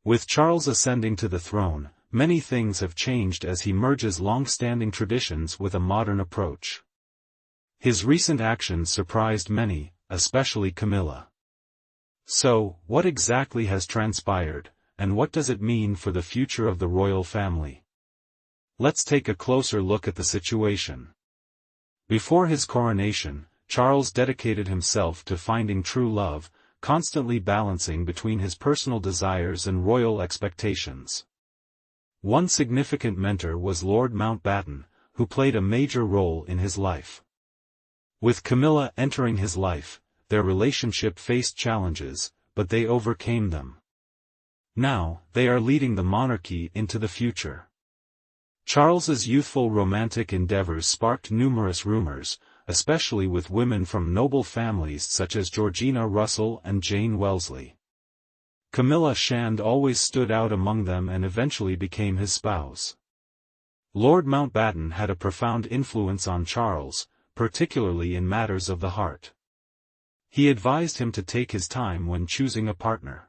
With Charles ascending to the throne, many things have changed as he merges long-standing traditions with a modern approach. His recent actions surprised many, especially Camilla. So, what exactly has transpired, and what does it mean for the future of the royal family? Let's take a closer look at the situation. Before his coronation, Charles dedicated himself to finding true love, constantly balancing between his personal desires and royal expectations. One significant mentor was Lord Mountbatten, who played a major role in his life. With Camilla entering his life, their relationship faced challenges, but they overcame them. Now, they are leading the monarchy into the future. Charles's youthful romantic endeavors sparked numerous rumors, especially with women from noble families such as Georgina Russell and Jane Wellesley. Camilla Shand always stood out among them and eventually became his spouse. Lord Mountbatten had a profound influence on Charles, particularly in matters of the heart. He advised him to take his time when choosing a partner.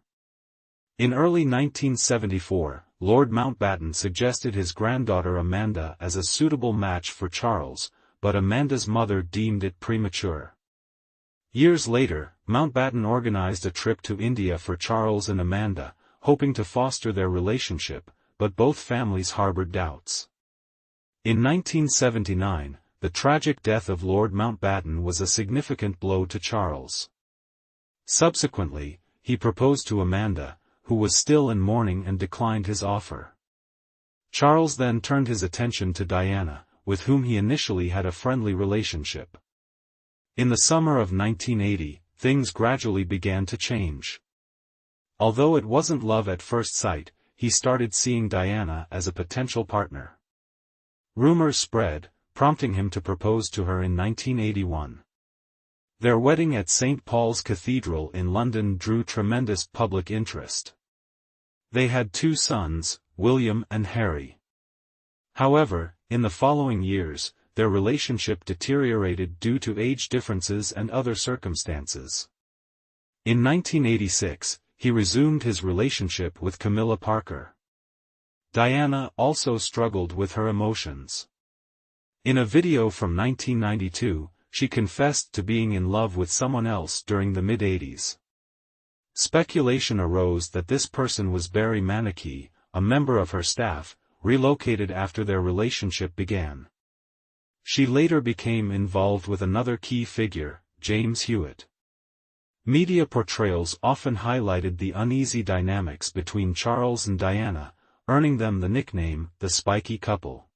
In early 1974, Lord Mountbatten suggested his granddaughter Amanda as a suitable match for Charles, but Amanda's mother deemed it premature. Years later, Mountbatten organized a trip to India for Charles and Amanda, hoping to foster their relationship, but both families harbored doubts. In 1979, the tragic death of Lord Mountbatten was a significant blow to Charles. Subsequently, he proposed to Amanda, who was still in mourning and declined his offer. Charles then turned his attention to Diana, with whom he initially had a friendly relationship. In the summer of 1980, things gradually began to change. Although it wasn't love at first sight, he started seeing Diana as a potential partner. Rumors spread, prompting him to propose to her in 1981. Their wedding at St. Paul's Cathedral in London drew tremendous public interest. They had 2 sons, William and Harry. However, in the following years, their relationship deteriorated due to age differences and other circumstances. In 1986, he resumed his relationship with Camilla Parker. Diana also struggled with her emotions. In a video from 1992, she confessed to being in love with someone else during the mid-80s. Speculation arose that this person was Barry Manicky, a member of her staff, relocated after their relationship began. She later became involved with another key figure, James Hewitt. Media portrayals often highlighted the uneasy dynamics between Charles and Diana, earning them the nickname, the Spiky Couple.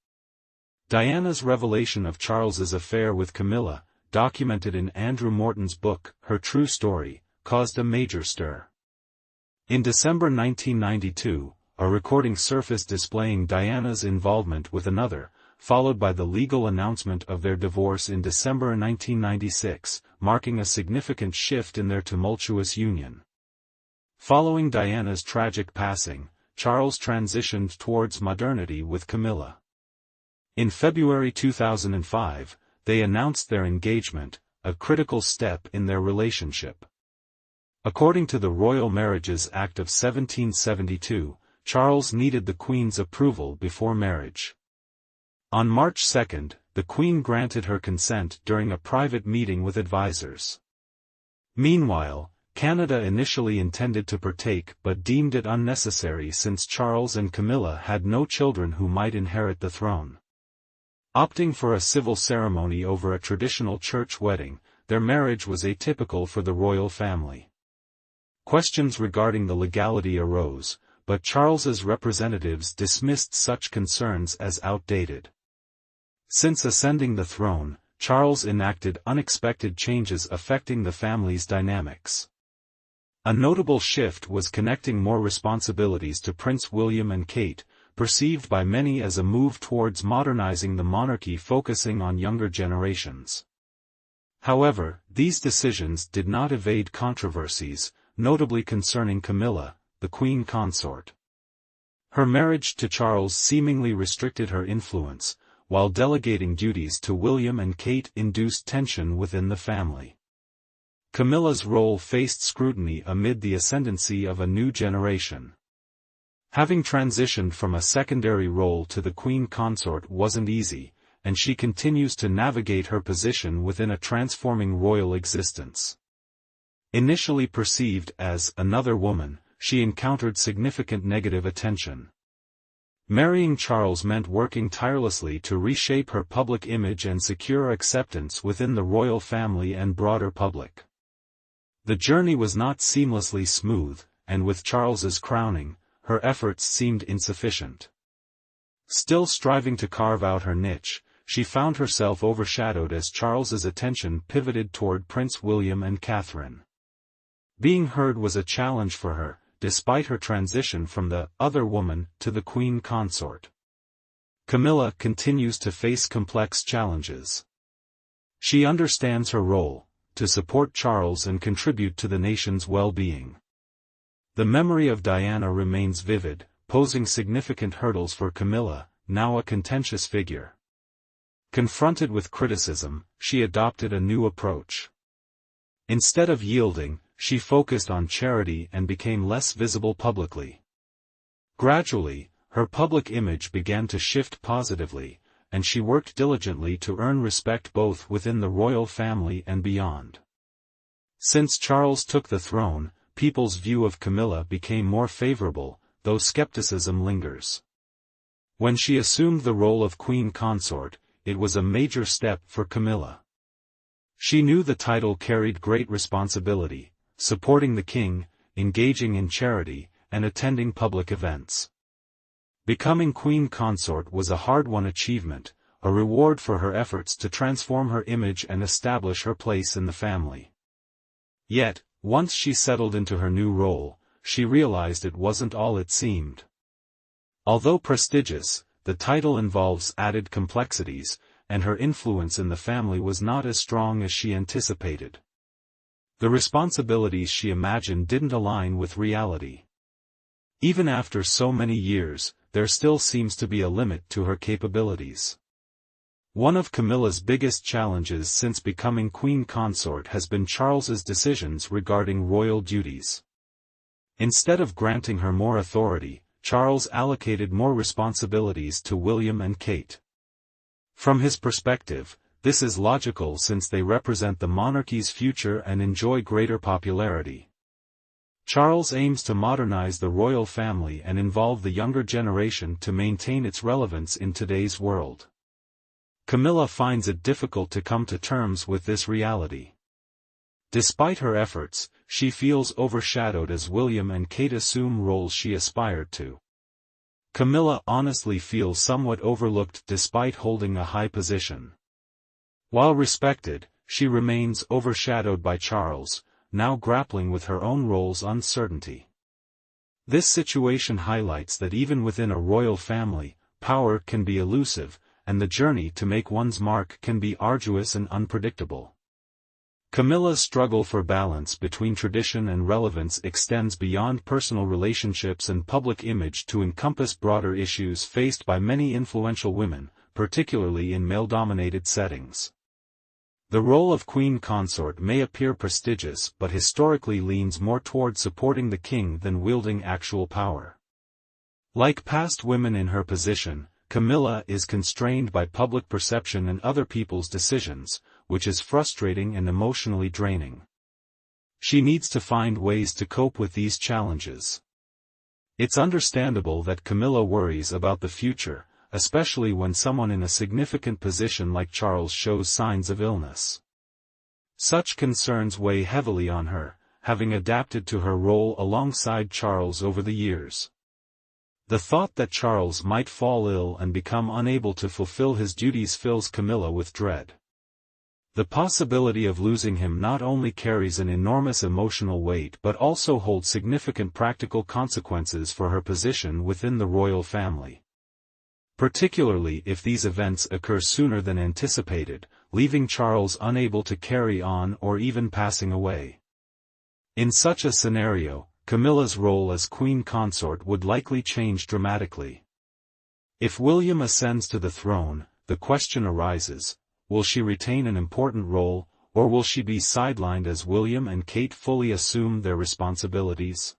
Diana's revelation of Charles's affair with Camilla, documented in Andrew Morton's book, Her True Story, caused a major stir. In December 1992, a recording surfaced displaying Diana's involvement with another, followed by the legal announcement of their divorce in December 1996, marking a significant shift in their tumultuous union. Following Diana's tragic passing, Charles transitioned towards modernity with Camilla. In February 2005, they announced their engagement, a critical step in their relationship. According to the Royal Marriages Act of 1772, Charles needed the Queen's approval before marriage. On March 2, the Queen granted her consent during a private meeting with advisors. Meanwhile, Canada initially intended to partake but deemed it unnecessary since Charles and Camilla had no children who might inherit the throne. Opting for a civil ceremony over a traditional church wedding, their marriage was atypical for the royal family. Questions regarding the legality arose, but Charles's representatives dismissed such concerns as outdated. Since ascending the throne, Charles enacted unexpected changes affecting the family's dynamics. A notable shift was connecting more responsibilities to Prince William and Kate, perceived by many as a move towards modernizing the monarchy focusing on younger generations. However, these decisions did not evade controversies, notably concerning Camilla, the Queen consort. Her marriage to Charles seemingly restricted her influence, while delegating duties to William and Kate induced tension within the family. Camilla's role faced scrutiny amid the ascendancy of a new generation. Having transitioned from a secondary role to the queen consort wasn't easy, and she continues to navigate her position within a transforming royal existence. Initially perceived as another woman, she encountered significant negative attention. Marrying Charles meant working tirelessly to reshape her public image and secure acceptance within the royal family and broader public. The journey was not seamlessly smooth, and with Charles's crowning, her efforts seemed insufficient. Still striving to carve out her niche, she found herself overshadowed as Charles's attention pivoted toward Prince William and Catherine. Being heard was a challenge for her, despite her transition from the other woman to the queen consort. Camilla continues to face complex challenges. She understands her role, to support Charles and contribute to the nation's well-being. The memory of Diana remains vivid, posing significant hurdles for Camilla, now a contentious figure. Confronted with criticism, she adopted a new approach. Instead of yielding, she focused on charity and became less visible publicly. Gradually, her public image began to shift positively, and she worked diligently to earn respect both within the royal family and beyond. Since Charles took the throne, people's view of Camilla became more favorable, though skepticism lingers. When she assumed the role of queen consort, it was a major step for Camilla. She knew the title carried great responsibility, supporting the king, engaging in charity, and attending public events. Becoming queen consort was a hard-won achievement, a reward for her efforts to transform her image and establish her place in the family. Yet, once she settled into her new role, she realized it wasn't all it seemed. Although prestigious, the title involves added complexities, and her influence in the family was not as strong as she anticipated. The responsibilities she imagined didn't align with reality. Even after so many years, there still seems to be a limit to her capabilities. One of Camilla's biggest challenges since becoming queen consort has been Charles's decisions regarding royal duties. Instead of granting her more authority, Charles allocated more responsibilities to William and Kate. From his perspective, this is logical since they represent the monarchy's future and enjoy greater popularity. Charles aims to modernize the royal family and involve the younger generation to maintain its relevance in today's world. Camilla finds it difficult to come to terms with this reality. Despite her efforts, she feels overshadowed as William and Kate assume roles she aspired to. Camilla honestly feels somewhat overlooked despite holding a high position. While respected, she remains overshadowed by Charles, now grappling with her own role's uncertainty. This situation highlights that even within a royal family, power can be elusive, and the journey to make one's mark can be arduous and unpredictable. Camilla's struggle for balance between tradition and relevance extends beyond personal relationships and public image to encompass broader issues faced by many influential women, particularly in male-dominated settings. The role of queen consort may appear prestigious but historically leans more toward supporting the king than wielding actual power. Like past women in her position, Camilla is constrained by public perception and other people's decisions, which is frustrating and emotionally draining. She needs to find ways to cope with these challenges. It's understandable that Camilla worries about the future, especially when someone in a significant position like Charles shows signs of illness. Such concerns weigh heavily on her, having adapted to her role alongside Charles over the years. The thought that Charles might fall ill and become unable to fulfill his duties fills Camilla with dread. The possibility of losing him not only carries an enormous emotional weight but also holds significant practical consequences for her position within the royal family. Particularly if these events occur sooner than anticipated, leaving Charles unable to carry on or even passing away. In such a scenario, Camilla's role as queen consort would likely change dramatically. If William ascends to the throne, the question arises, will she retain an important role, or will she be sidelined as William and Kate fully assume their responsibilities?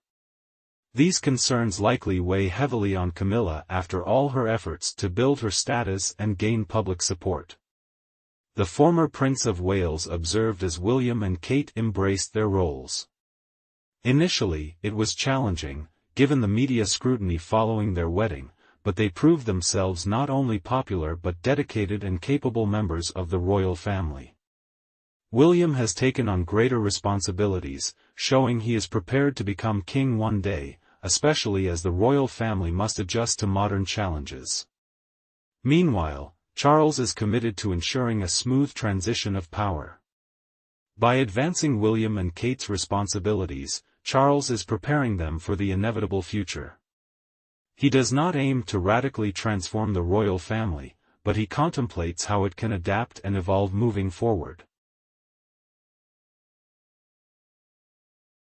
These concerns likely weigh heavily on Camilla after all her efforts to build her status and gain public support. The former Prince of Wales observed as William and Kate embraced their roles. Initially, it was challenging, given the media scrutiny following their wedding, but they proved themselves not only popular but dedicated and capable members of the royal family. William has taken on greater responsibilities, showing he is prepared to become king one day, especially as the royal family must adjust to modern challenges. Meanwhile, Charles is committed to ensuring a smooth transition of power. By advancing William and Kate's responsibilities, Charles is preparing them for the inevitable future. He does not aim to radically transform the royal family, but he contemplates how it can adapt and evolve moving forward.